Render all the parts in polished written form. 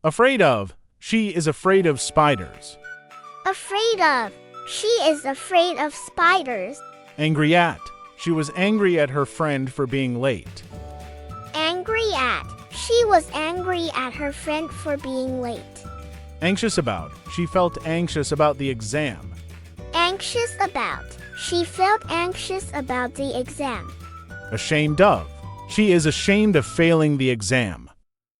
Afraid of. She is afraid of spiders. Afraid of. She is afraid of spiders. Angry at. She was angry at her friend for being late. Angry at. She was angry at her friend for being late. Anxious about. She felt anxious about the exam. Anxious about. She felt anxious about the exam. Ashamed of. She is ashamed of failing the exam.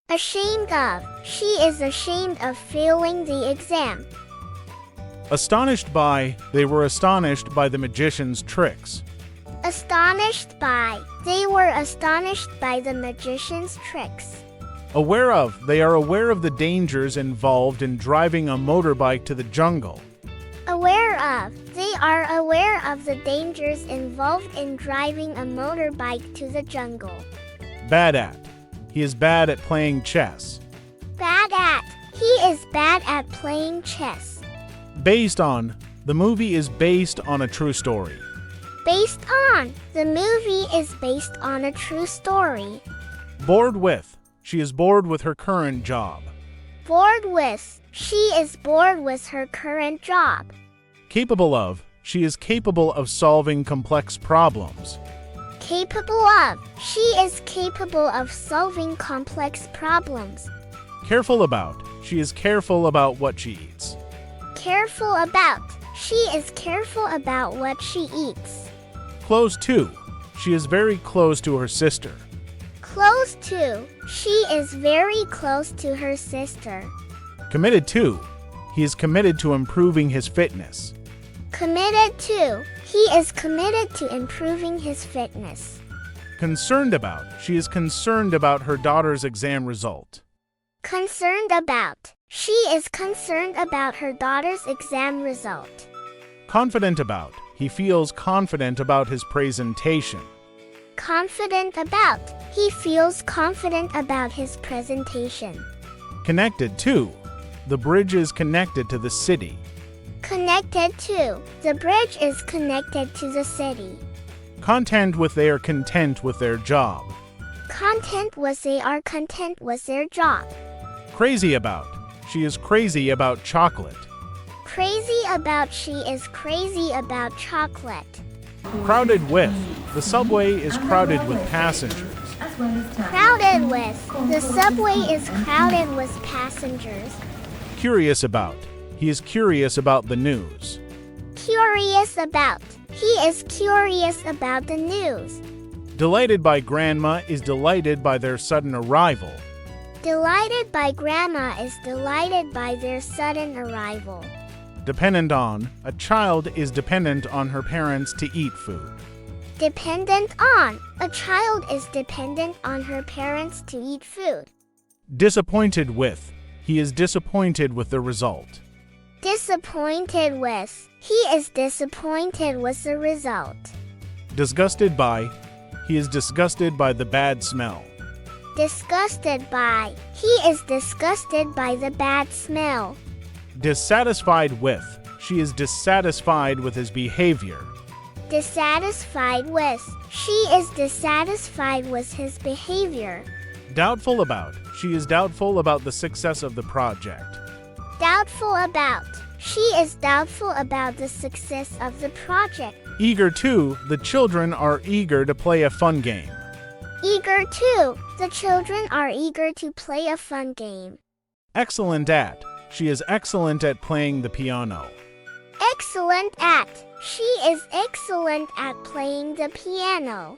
Ashamed of. She is ashamed of failing the exam. Astonished by. They were astonished by the magician's tricks. Astonished by. They were astonished by the magician's tricks. Aware of. They are aware of the dangers involved in driving a motorbike to the jungle. Aware of. They are aware of the dangers involved in driving a motorbike to the jungle. Bad at. He is bad at playing chess. Bad at. He is bad at playing chess. Based on. The movie is based on a true story. Based on. The movie is based on a true story. Bored with. She is bored with her current job. Bored with. She is bored with her current job. Capable of. She is capable of solving complex problems. Capable of. She is capable of solving complex problems. Careful about. She is careful about what she eats. Careful about. She is careful about what she eats. Close to. She is very close to her sister. Close to. She is very close to her sister. Committed to. He is committed to improving his fitness. Committed to. He is committed to improving his fitness. Concerned about. She is concerned about her daughter's exam result. Concerned about. She is concerned about her daughter's exam result. Confident about. He feels confident about his presentation. Confident about. He feels confident about his presentation. Connected to. The bridge is connected to the city. Connected to. The bridge is connected to the city. Content with. They are content with their job. Content with. They are content with their job. Crazy about. She is crazy about chocolate. Crazy about. She is crazy about chocolate. Crowded with. The subway is crowded with passengers. Crowded with. The subway is crowded with passengers. Curious about. He is curious about the news. Curious about. He is curious about the news. Delighted by. Grandma is delighted by their sudden arrival. Delighted by. Grandma is delighted by their sudden arrival. Dependent on. A child is dependent on her parents to eat food. Dependent on. A child is dependent on her parents to eat food. Disappointed with. He is disappointed with the result. Disappointed with. He is disappointed with the result. Disgusted by. He is disgusted by the bad smell. Disgusted by. He is disgusted by the bad smell. Dissatisfied with. She is dissatisfied with his behavior. Dissatisfied with. She is dissatisfied with his behavior. Doubtful about. She is doubtful about the success of the project. Doubtful about. She is doubtful about the success of the project. Eager to. The children are eager to play a fun game. Eager to. The children are eager to play a fun game. Excellent at. She is excellent at playing the piano. Excellent at. She is excellent at playing the piano.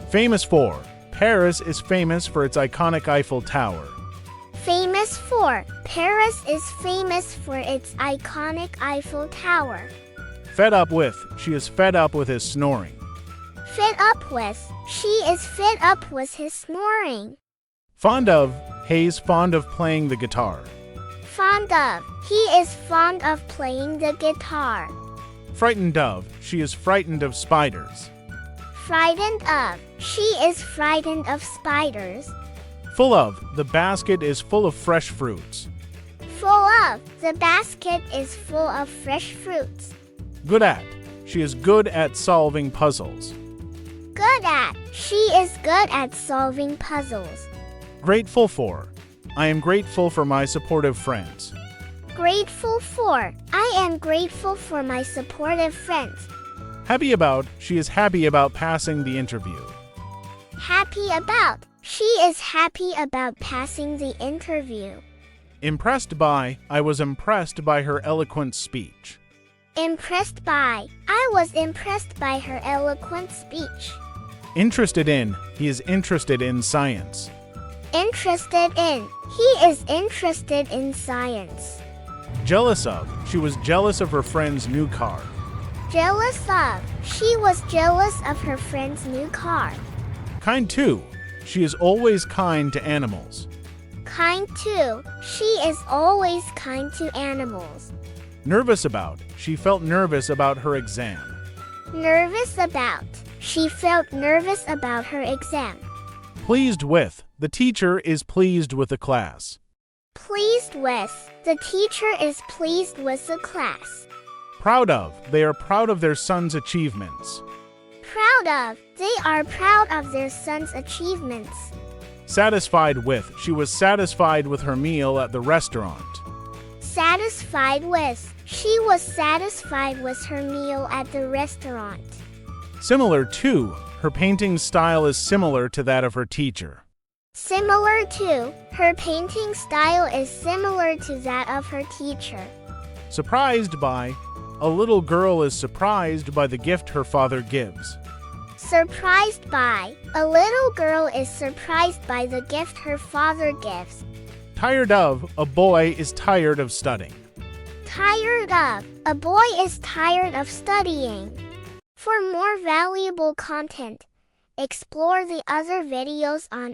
Famous for. Paris is famous for its iconic Eiffel Tower. Famous for. Paris is famous for its iconic Eiffel Tower. Fed up with. She is fed up with his snoring. Fed up with. She is fed up with his snoring. Fond of. He is fond of playing the guitar. Fond of. He is fond of playing the guitar. Frightened of. She is frightened of spiders. Frightened of. She is frightened of spiders. Full of. The basket is full of fresh fruits. Full of. The basket is full of fresh fruits. Good at. She is good at solving puzzles. Good at. She is good at solving puzzles. Grateful for. I am grateful for my supportive friends. Grateful for. I am grateful for my supportive friends. Happy about. She is happy about passing the interview. Happy about. She is happy about passing the interview. Impressed by. I was impressed by her eloquent speech. Impressed by. I was impressed by her eloquent speech. Interested in. He is interested in science. Interested in. He is interested in science. Jealous of. She was jealous of her friend's new car. Jealous of. She was jealous of her friend's new car. Kind to. She is always kind to animals. Kind to. She is always kind to animals. Nervous about. She felt nervous about her exam. Nervous about. She felt nervous about her exam. Pleased with. The teacher is pleased with the class. Pleased with. The teacher is pleased with the class. Proud of. They are proud of their son's achievements. Proud of. They are proud of their son's achievements. Satisfied with. She was satisfied with her meal at the restaurant. Satisfied with. She was satisfied with her meal at the restaurant. Similar to. Her painting style is similar to that of her teacher. Similar to. Her painting style is similar to that of her teacher. Surprised by. A little girl is surprised by the gift her father gives. Surprised by. A little girl is surprised by the gift her father gives. Tired of. A boy is tired of studying. Tired of. A boy is tired of studying. For more valuable content, explore the other videos on